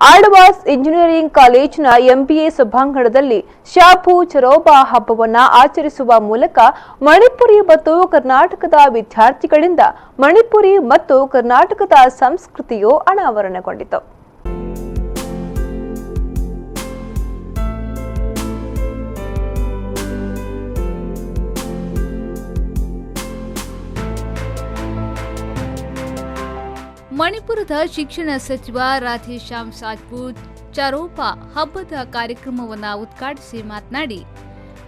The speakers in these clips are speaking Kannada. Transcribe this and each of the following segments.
ಆಳ್ವಾಸ್ ಇಂಜಿನಿಯರಿಂಗ್ ಕಾಲೇಜಿನ ಎಂಬಿಎ ಸಭಾಂಗಣದಲ್ಲಿ ಶಾಪು ಚರೋಬಾ ಹಬ್ಬವನ್ನು ಆಚರಿಸುವ ಮೂಲಕ ಮಣಿಪುರಿ ಮತ್ತು ಕರ್ನಾಟಕದ ವಿದ್ಯಾರ್ಥಿಗಳಿಂದ ಮಣಿಪುರಿ ಮತ್ತು ಕರ್ನಾಟಕದ ಸಂಸ್ಕೃತಿಯು ಅನಾವರಣಗೊಂಡಿತು. ಮಣಿಪುರದ ಶಿಕ್ಷಣ ಸಚಿವ ರಾಧೇಶ್ಯಾಮ್ ಸಾಜ್ಪುರ್ ಚರೋಬಾ ಹಬ್ಬದ ಕಾರ್ಯಕ್ರಮವನ್ನು ಉದ್ಘಾಟಿಸಿ ಮಾತನಾಡಿ,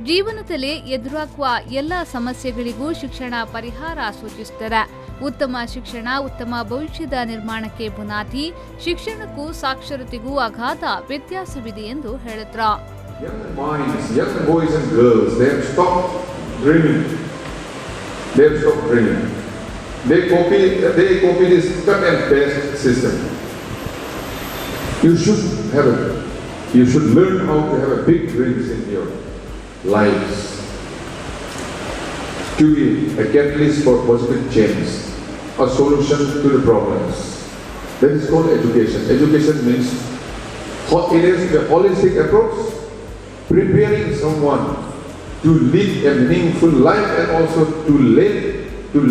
ಜೀವನದಲ್ಲಿ ಎದುರಾಗುವ ಎಲ್ಲ ಸಮಸ್ಯೆಗಳಿಗೂ ಶಿಕ್ಷಣ ಪರಿಹಾರ ಸೂಚಿಸುತ್ತದೆ. ಉತ್ತಮ ಶಿಕ್ಷಣ ಉತ್ತಮ ಭವಿಷ್ಯದ ನಿರ್ಮಾಣಕ್ಕೆ ಬುನಾದಿ. ಶಿಕ್ಷಣಕ್ಕೂ ಸಾಕ್ಷರತೆಗೂ ಅಗಾಧ ವ್ಯತ್ಯಾಸವಿದೆ ಎಂದು ಹೇಳಿದ್ರು. They copy this cut and paste system. You should learn how to have a big dreams in your lives, to be a catalyst for positive change, a solution to the problems. That is called education. Education means it is a holistic approach, preparing someone to live a meaningful life and also to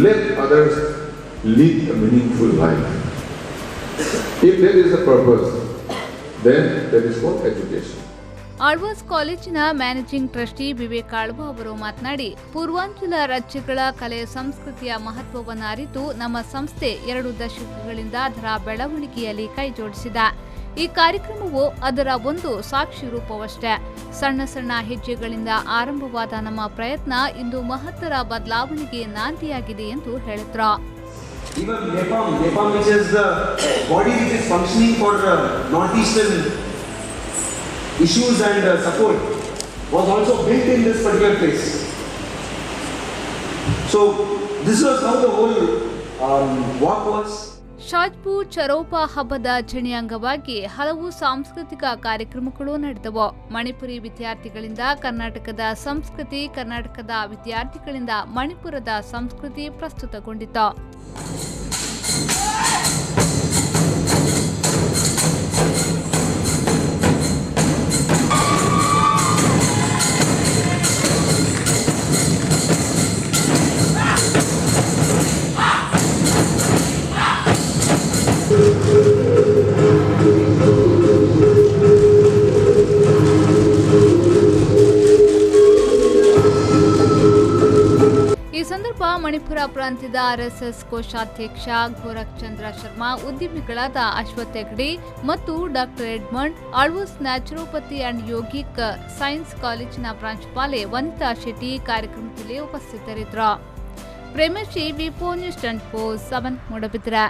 let others lead a meaningful life. If that is the purpose, then that is called education. Alva's ಕಾಲೇಜಿನ ಮ್ಯಾನೇಜಿಂಗ್ ಟ್ರಸ್ಟಿ ವಿವೇಕ್ ಆಳ್ವಾ ಅವರು ಮಾತನಾಡಿ, ಪೂರ್ವಾಂಚಲ ರಾಜ್ಯಗಳ ಕಲೆ ಸಂಸ್ಕೃತಿಯ ಮಹತ್ವವನ್ನು ಅರಿತು ನಮ್ಮ ಸಂಸ್ಥೆ 2 ದಶಕಗಳಿಂದ ಅದರ ಬೆಳವಣಿಗೆಯಲ್ಲಿ ಕೈಜೋಡಿಸಿದೆ. ಈ ಕಾರ್ಯಕ್ರಮವು ಅದರ ಒಂದು ಸಾಕ್ಷಿ ರೂಪವಷ್ಟೇ. ಸಣ್ಣ ಸಣ್ಣ ಹೆಜ್ಜೆಗಳಿಂದ ಆರಂಭವಾದ ನಮ್ಮ ಪ್ರಯತ್ನ ಇಂದು ಮಹತ್ತರ ಬದಲಾವಣೆಗೆ ನಾಂದಿಯಾಗಿದೆ ಎಂದು ಹೇಳಿದ್ರು. Even NEPAM, which is the body which is functioning for northeastern issues and support, was also built in this particular place. So this was how the whole walk was. ಶಾಜ್ಪು ಚರೋಬಾ ಹಬ್ಬದ ಆಚರಣೆ ಅಂಗವಾಗಿ ಹಲವು ಸಾಂಸ್ಕೃತಿಕ ಕಾರ್ಯಕ್ರಮಗಳು ನಡೆದವು. ಮಣಿಪುರಿ ವಿದ್ಯಾರ್ಥಿಗಳಿಂದ ಕರ್ನಾಟಕದ ಸಂಸ್ಕೃತಿ, ಕರ್ನಾಟಕದ ವಿದ್ಯಾರ್ಥಿಗಳಿಂದ ಮಣಿಪುರದ ಸಂಸ್ಕೃತಿ ಪ್ರಸ್ತುತಗೊಂಡಿತು. ಈ ಸಂದರ್ಭ ಮಣಿಪುರ ಪ್ರಾಂತ್ಯದ ಆರ್ಎಸ್ಎಸ್ ಕೋಶಾಧ್ಯಕ್ಷ ಗೋರಖ್ ಚಂದ್ರ ಶರ್ಮಾ, ಉದ್ಯಮಿಗಳಾದ ಅಶ್ವಥ್ ಹೆಗ್ಡೆ ಮತ್ತು doctor Edmund, Alvas naturopathy and yogic science ಕಾಲೇಜಿನ ಪ್ರಾಂಶುಪಾಲೆ ವನಿತಾ ಶೆಟ್ಟಿ ಕಾರ್ಯಕ್ರಮದಲ್ಲಿ ಉಪಸ್ಥಿತರಿದ್ದರು. ಪ್ರೇಮಶ್ರೀ, ವಿ4 ನ್ಯೂಸ್ 24/7 ಮೂಡಬಿದ್ರೆ.